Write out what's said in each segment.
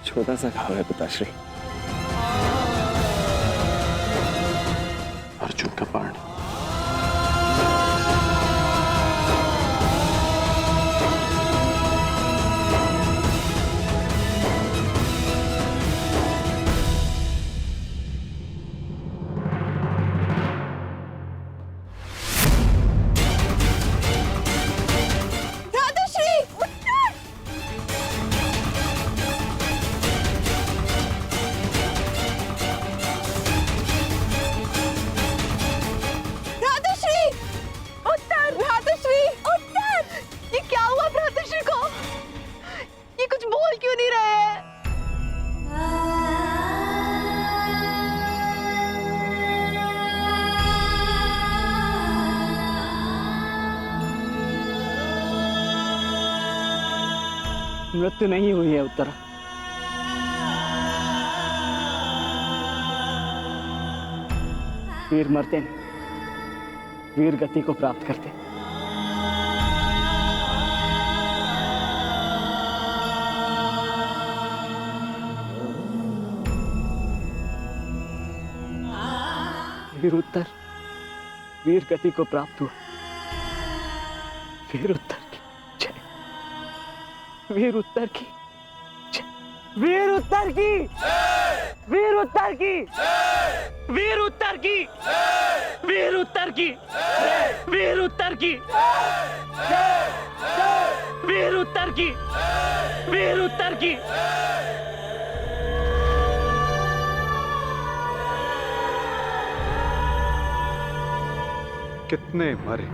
छोटा सा घाव है पिताश्री। अर्जुन का बाण। मृत्यु नहीं हुई है उत्तरा। वीर मरते नहीं, वीर गति को प्राप्त करते। वीर उत्तर वीर गति को प्राप्त हुआ। वीर उत्तर की जय। वीर उत्तर की जय। वीर उत्तर की वीर उत्तर की वीर उत्तर की वीर उत्तर की वीर उत्तर की वीर उत्तर की वीर उत्तर की। कितने मरे,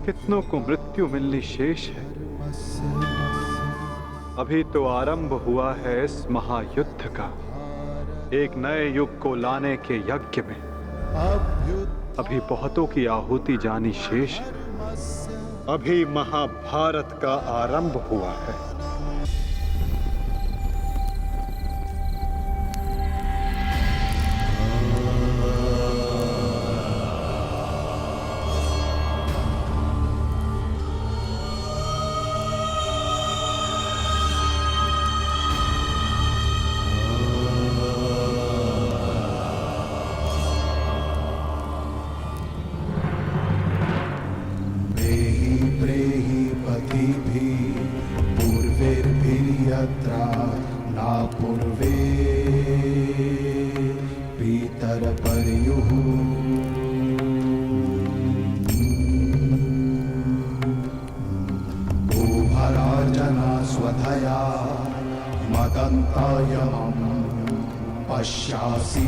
कितनों को मृत्यु मिलनी शेष है। अभी तो आरंभ हुआ है इस महायुद्ध का, एक नए युग को लाने के यज्ञ में। अभी बहुतों की आहुति जानी शेष है। अभी महाभारत का आरंभ हुआ है। स्वधया मदन्तायमं पश्यासि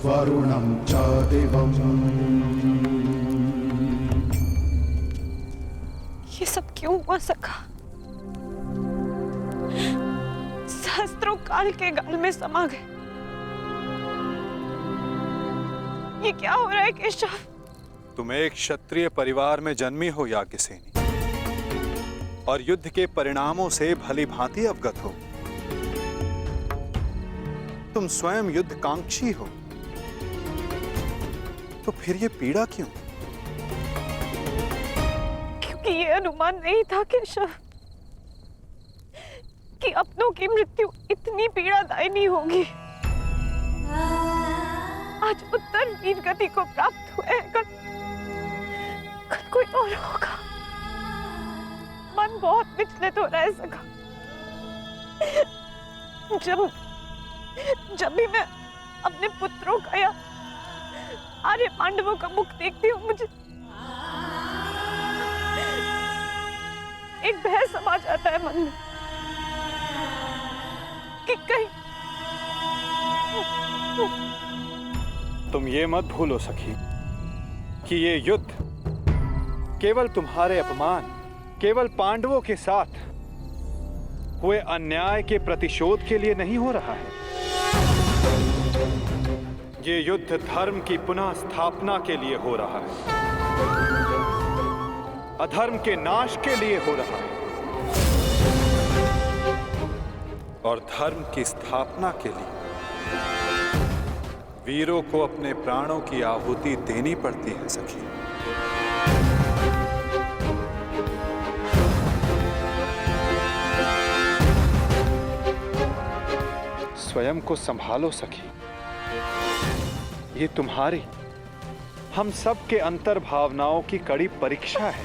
वरुणं च दिवम्। ये सब क्यों हुआ सखा? सहस्त्रों काल के गाल में समा गए। ये क्या हो रहा है केशव? तुम एक क्षत्रिय परिवार में जन्मी हो याज्ञसेनी, और युद्ध के परिणामों से भली भांति अवगत हो। तुम स्वयं युद्ध कांक्षी हो, तो फिर ये पीड़ा क्यों? क्योंकि ये अनुमान नहीं था केशव कि अपनों की मृत्यु इतनी पीड़ादायी होगी। आज उत्तर वीर गति को प्राप्त हुए, कल कोई और होगा। मन बहुत विचलित हो रहा है सखा। जब भी मैं अपने पुत्रों का या आर्य पांडवों का मुख देखती हूँ, मुझे एक भय समा जाता है मन में कि कहीं। तुम ये मत भूलो सखी कि ये युद्ध केवल तुम्हारे अपमान, केवल पांडवों के साथ हुए अन्याय के प्रतिशोध के लिए नहीं हो रहा है। ये युद्ध धर्म की पुनः स्थापना के लिए हो रहा है, अधर्म के नाश के लिए हो रहा है। और धर्म की स्थापना के लिए वीरों को अपने प्राणों की आहुति देनी पड़ती है सखी। स्वयं को संभालो सखी। ये तुम्हारी, हम सब के अंतर भावनाओं की कड़ी परीक्षा है।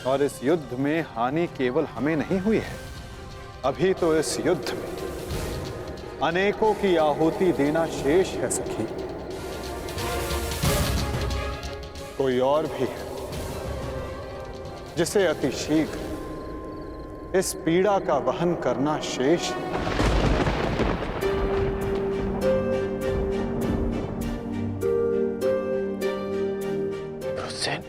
और इस युद्ध में हानि केवल हमें नहीं हुई है, अभी तो इस युद्ध में अनेकों की आहुति देना शेष है सखी। कोई और भी है जिसे अति शीघ्र इस पीड़ा का वहन करना शेष है। हुसैन,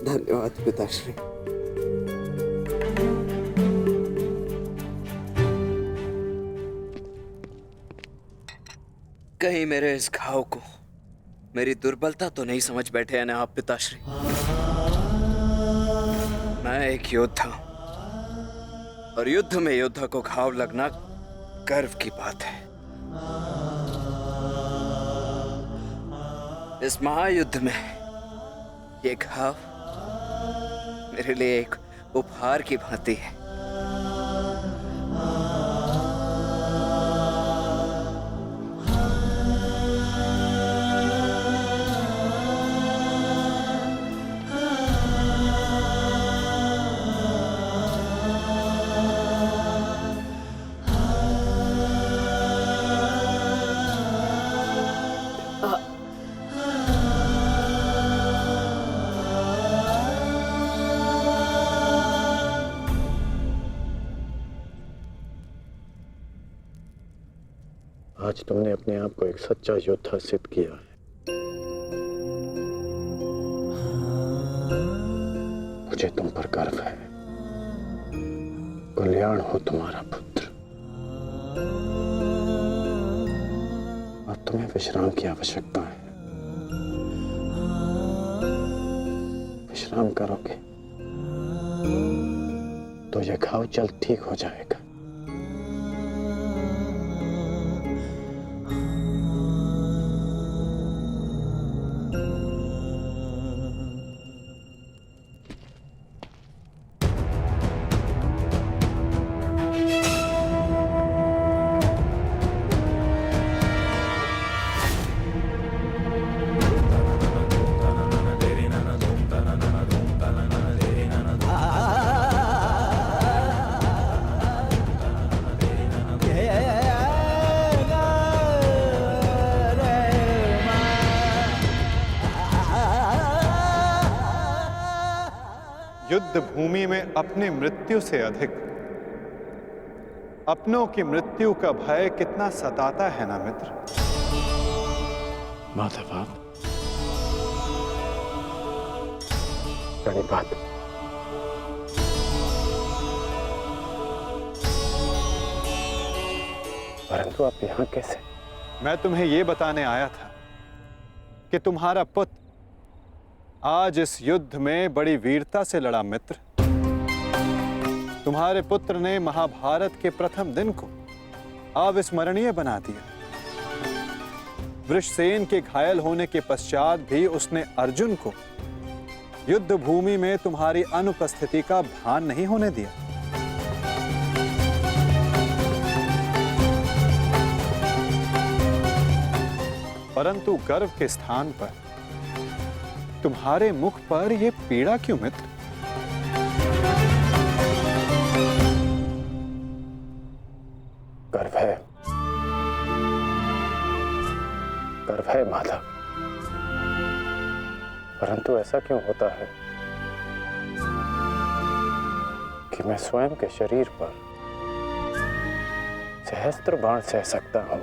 धन्यवाद पिताश्री। कहीं मेरे इस घाव को मेरी दुर्बलता तो नहीं समझ बैठे हैं ना आप पिताश्री? मैं एक योद्धा हूं, और युद्ध में योद्धा को घाव लगना गर्व की बात है। इस महायुद्ध में ये घाव मेरे लिए एक उपहार की भांति है। आज तुमने अपने आप को एक सच्चा योद्धा सिद्ध किया है। मुझे तुम पर गर्व है। कल्याण हो तुम्हारा पुत्र। अब तुम्हें विश्राम की आवश्यकता है। विश्राम करोगे तो यह घाव जल्द ठीक हो जाएगा। युद्ध भूमि में अपनी मृत्यु से अधिक अपनों की मृत्यु का भय कितना सताता है ना मित्र। माधव, प्रणिपात। परंतु आप यहां कैसे? मैं तुम्हें यह बताने आया था कि तुम्हारा पुत्र आज इस युद्ध में बड़ी वीरता से लड़ा मित्र। तुम्हारे पुत्र ने महाभारत के प्रथम दिन को अविस्मरणीय बना दिया। वृषसेन के घायल होने के पश्चात भी उसने अर्जुन को युद्ध भूमि में तुम्हारी अनुपस्थिति का भान नहीं होने दिया। परंतु गर्व के स्थान पर तुम्हारे मुख पर यह पीड़ा क्यों मित्र? गर्व है, गर्व है माधव। परंतु ऐसा क्यों होता है कि मैं स्वयं के शरीर पर सहस्त्र बाण सह सकता हूं।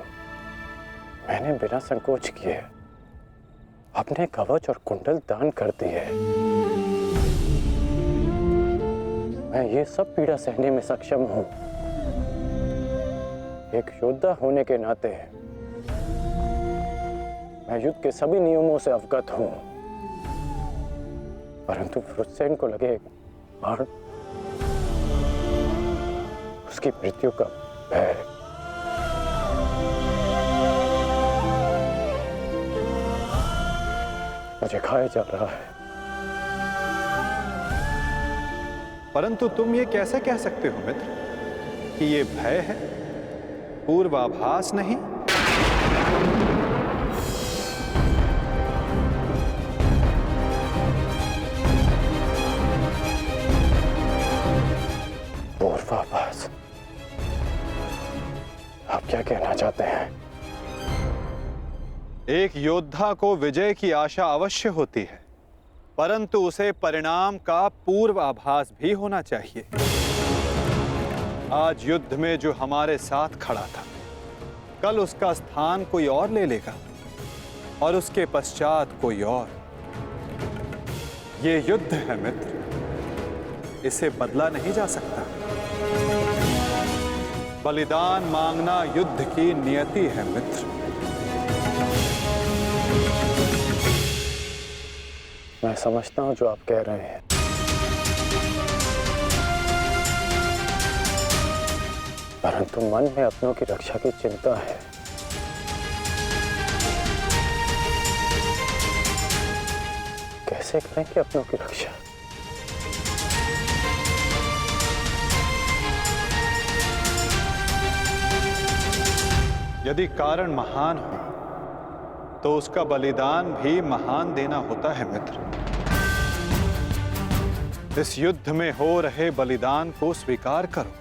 मैंने बिना संकोच किए अपने कवच और कुंडल दान कर दिए। मैं ये सब पीड़ा सहने में सक्षम हूं। एक योद्धा होने के नाते मैं युद्ध के सभी नियमों से अवगत हूं। परंतु वृषसेन को लगे बाण, उसकी मृत्यु का भय। मुझे खाया जा रहा है। परंतु तुम ये कैसे कह सकते हो मित्र कि ये भय है, पूर्वाभास नहीं? पूर्वाभास? आप क्या कहना चाहते हैं? एक योद्धा को विजय की आशा अवश्य होती है, परंतु उसे परिणाम का पूर्वाभास भी होना चाहिए। आज युद्ध में जो हमारे साथ खड़ा था, कल उसका स्थान कोई और ले लेगा और उसके पश्चात कोई और। ये युद्ध है मित्र, इसे बदला नहीं जा सकता। बलिदान मांगना युद्ध की नियति है मित्र। मैं समझता हूं जो आप कह रहे हैं, परंतु मन में अपनों की रक्षा की चिंता है। कैसे करेंगे अपनों की रक्षा? यदि कारण महान हो तो उसका बलिदान भी महान देना होता है मित्र। इस युद्ध में हो रहे बलिदान को स्वीकार करो।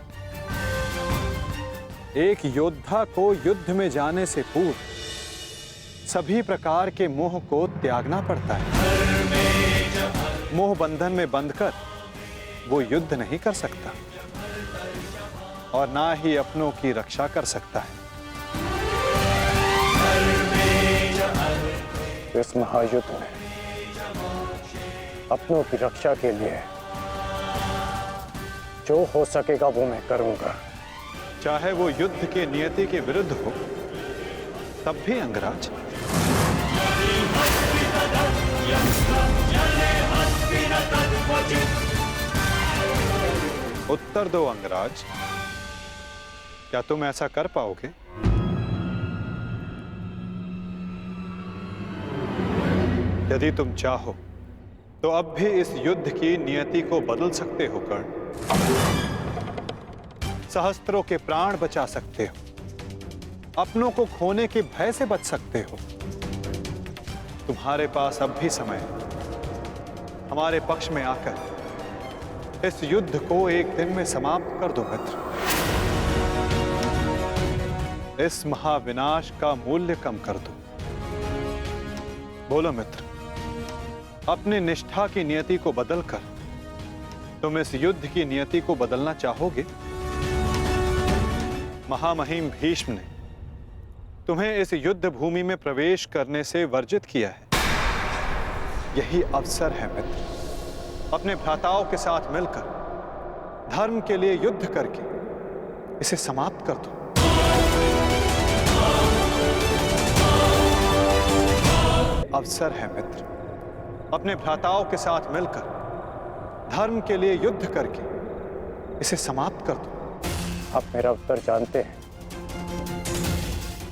एक योद्धा को युद्ध में जाने से पूर्व सभी प्रकार के मोह को त्यागना पड़ता है। मोह बंधन में बंधकर वो युद्ध नहीं कर सकता और ना ही अपनों की रक्षा कर सकता है। इस महायुद्ध में अपनों की रक्षा के लिए जो हो सकेगा वो मैं करूंगा, चाहे वो युद्ध के नियति के विरुद्ध हो तब भी अंगराज। उत्तर दो अंगराज, क्या तुम ऐसा कर पाओगे? यदि तुम चाहो तो अब भी इस युद्ध की नियति को बदल सकते हो कर्ण। सहस्त्रों के प्राण बचा सकते हो, अपनों को खोने के भय से बच सकते हो। तुम्हारे पास अब भी समय है। हमारे पक्ष में आकर इस युद्ध को एक दिन में समाप्त कर दो मित्र। इस महाविनाश का मूल्य कम कर दो। बोलो मित्र, अपनी निष्ठा की नियति को बदलकर तुम इस युद्ध की नियति को बदलना चाहोगे? महामहिम भीष्म ने तुम्हें इस युद्ध भूमि में प्रवेश करने से वर्जित किया है। यही अवसर है मित्र, अपने भ्राताओं के साथ मिलकर धर्म के लिए युद्ध करके इसे समाप्त कर दो। अवसर है मित्र, अपने भ्राताओं के साथ मिलकर धर्म के लिए युद्ध करके इसे समाप्त कर दो। आप मेरा उत्तर जानते हैं,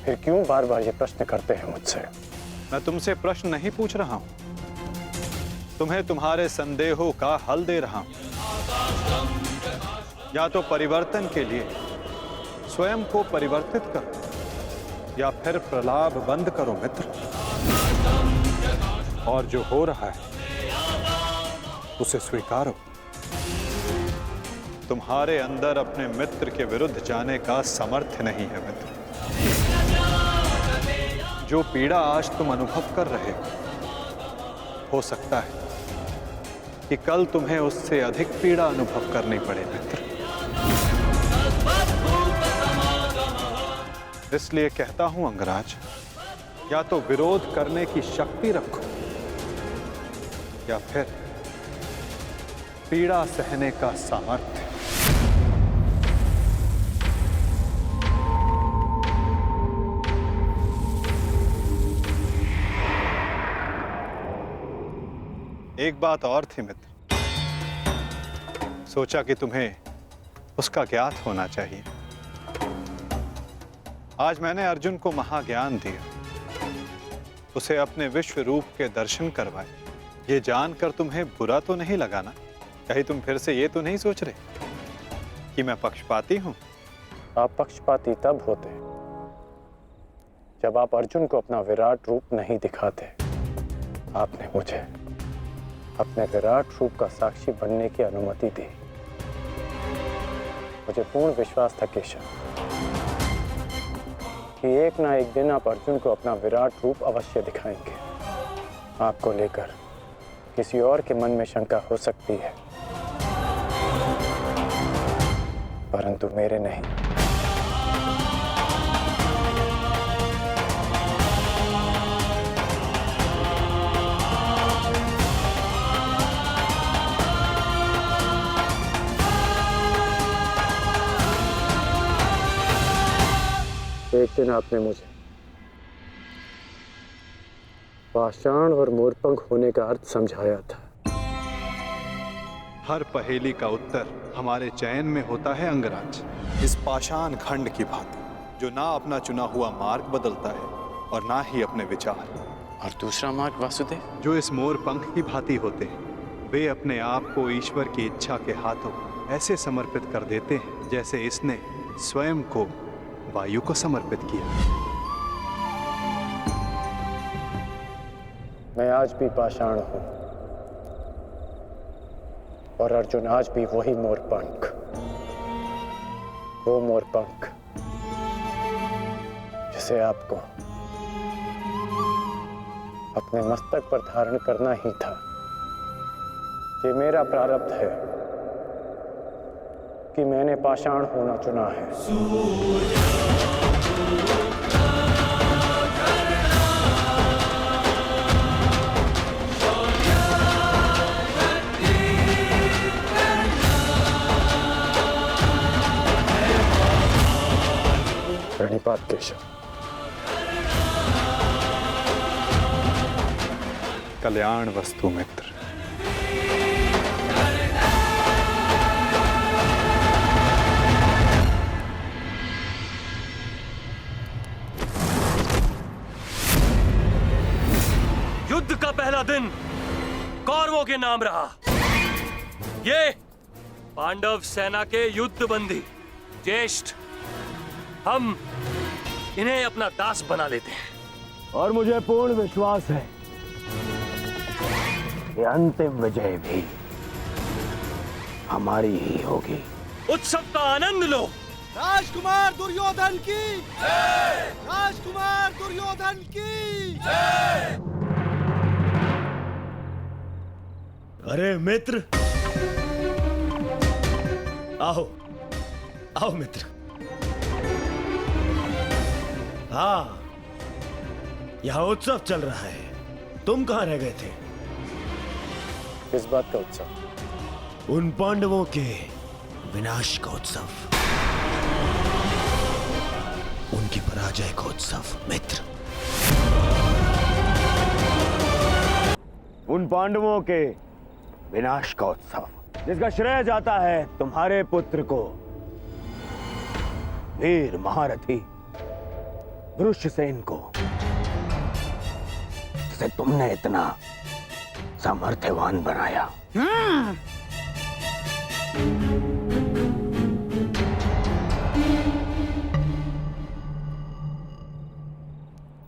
फिर क्यों बार बार ये प्रश्न करते हैं मुझसे? मैं तुमसे प्रश्न नहीं पूछ रहा हूं, तुम्हें तुम्हारे संदेहों का हल दे रहा हूं। या तो परिवर्तन के लिए स्वयं को परिवर्तित करो या फिर प्रलाप बंद करो मित्र। और जो हो रहा है उसे स्वीकारो। तुम्हारे अंदर अपने मित्र के विरुद्ध जाने का सामर्थ्य नहीं है मित्र। जो पीड़ा आज तुम अनुभव कर रहे हो सकता है कि कल तुम्हें उससे अधिक पीड़ा अनुभव करनी पड़े मित्र। इसलिए कहता हूं अंगराज, या तो विरोध करने की शक्ति रखो या फिर पीड़ा सहने का सामर्थ्य। एक बात और थी मित्र, सोचा कि तुम्हें उसका ज्ञात होना चाहिए। आज मैंने अर्जुन को महाज्ञान दिया, उसे अपने विश्व रूप के दर्शन करवाए। ये जानकर तुम्हें बुरा तो नहीं लगा ना? कहीं तुम फिर से ये तो नहीं सोच रहे कि मैं पक्षपाती हूं? आप पक्षपाती तब होते जब आप अर्जुन को अपना विराट रूप नहीं दिखाते। आपने मुझे अपने विराट रूप का साक्षी बनने की अनुमति दी। मुझे पूर्ण विश्वास था केशव कि एक ना एक दिन आप अर्जुन को अपना विराट रूप अवश्य दिखाएंगे। आपको लेकर किसी और के मन में शंका हो सकती है, परंतु मेरे नहीं। एक दिन आपने मुझे पाषाण और मोरपंख होने का अर्थ समझाया था। हर पहेली का उत्तर हमारे चयन में होता है अंगराज। इस पाषाण खंड की भांति जो ना अपना चुना हुआ मार्ग बदलता है और ना ही अपने विचार। और दूसरा मार्ग वासुदेव? जो इस मोर पंख की भांति होते हैं, वे अपने आप को ईश्वर की इच्छा के हाथों ऐसे समर्पित कर देते हैं जैसे इसने स्वयं को वायु को समर्पित किया। मैं आज भी पाषाण हूं और अर्जुन आज भी वही मोरपंख। वो मोरपंख जिसे आपको अपने मस्तक पर धारण करना ही था। ये मेरा प्रारब्ध है कि मैंने पाषाण होना चुना है। प्रणिपात केशव। कल्याण वस्तु मित्र। युद्ध का पहला दिन कौरवों के नाम रहा। ये पांडव सेना के युद्ध बंदी ज्येष्ठ, हम इन्हें अपना दास बना लेते हैं। और मुझे पूर्ण विश्वास है कि अंतिम विजय भी हमारी ही होगी। उत्सव का आनंद लो। राजकुमार दुर्योधन की राजकुमार दुर्योधन की। अरे मित्र, आओ आओ मित्र। हाँ, यहाँ उत्सव चल रहा है। तुम कहाँ रह गए थे? किस बात का उत्सव? उन पांडवों के विनाश का उत्सव, उनकी पराजय का उत्सव मित्र। उन पांडवों के विनाश का उत्सव जिसका श्रेय जाता है तुम्हारे पुत्र को, वीर महारथी धृष्टसेन को, जिसे तुमने इतना सामर्थ्यवान बनाया।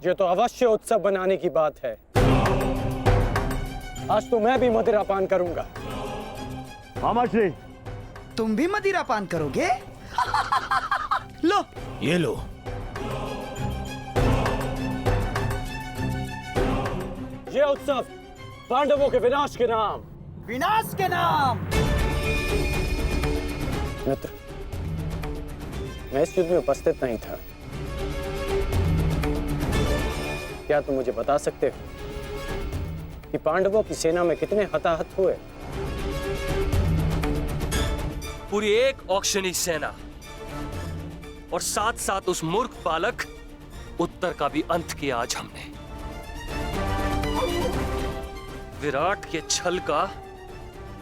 ये तो अवश्य उत्सव बनाने की बात है। आज तो मैं भी मदिरा पान करूंगा। मामा श्री, तुम भी मदिरा पान करोगे? लो, ये लो। ये उत्सव पांडवों के विनाश के नाम। विनाश के नाम। मित्र, मैं इस युद्ध में उपस्थित नहीं था। क्या तुम मुझे बता सकते हो कि पांडवों की सेना में कितने हताहत हुए? पूरी एक औक्षणी सेना और साथ साथ उस मूर्ख बालक उत्तर का भी अंत किया आज हमने। विराट के छल का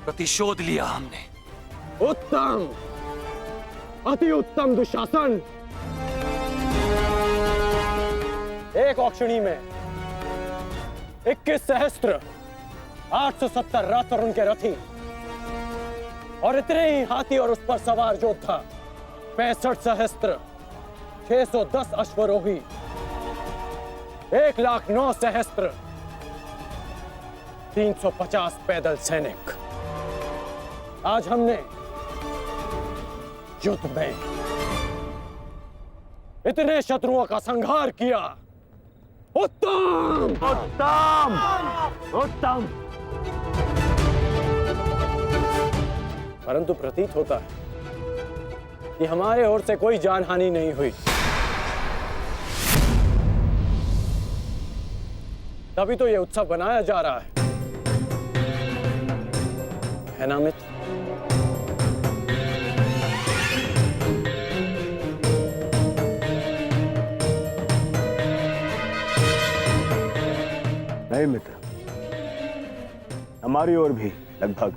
प्रतिशोध लिया हमने। उत्तम, अति उत्तम दुशासन। एक औक्षणी में 21 सहस्त्र 870 रथ और उनके रथी और इतने ही हाथी और उस पर सवार योद्धा 65 सहस्त्र 610 अश्वरोही 1,09,000 सहस्त्र 350 पैदल सैनिक। आज हमने युद्ध में इतने शत्रुओं का संहार किया। उत्तम उत्तम उत्तम। परंतु प्रतीत होता है कि हमारे ओर से कोई जानहानि नहीं हुई। तभी तो यह उत्सव बनाया जा रहा है ना मित्र? नहीं मित्र, हमारी ओर भी लगभग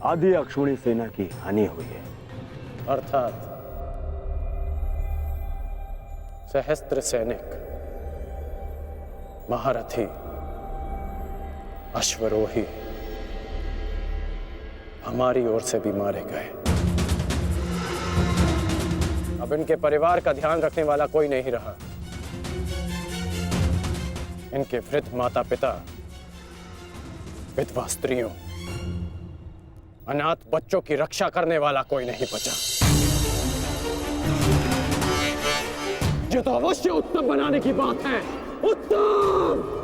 आधी अक्षुणी सेना की हानि हुई है। अर्थात सहस्त्र सैनिक, महारथी, अश्वरोही हमारी ओर से भी मारे गए। अब इनके परिवार का ध्यान रखने वाला कोई नहीं रहा। इनके वृद्ध माता पिता, विधवा स्त्रियों, अनाथ बच्चों की रक्षा करने वाला कोई नहीं बचा। ये तो अवश्य उत्तम बनाने की बात है। उत्तम।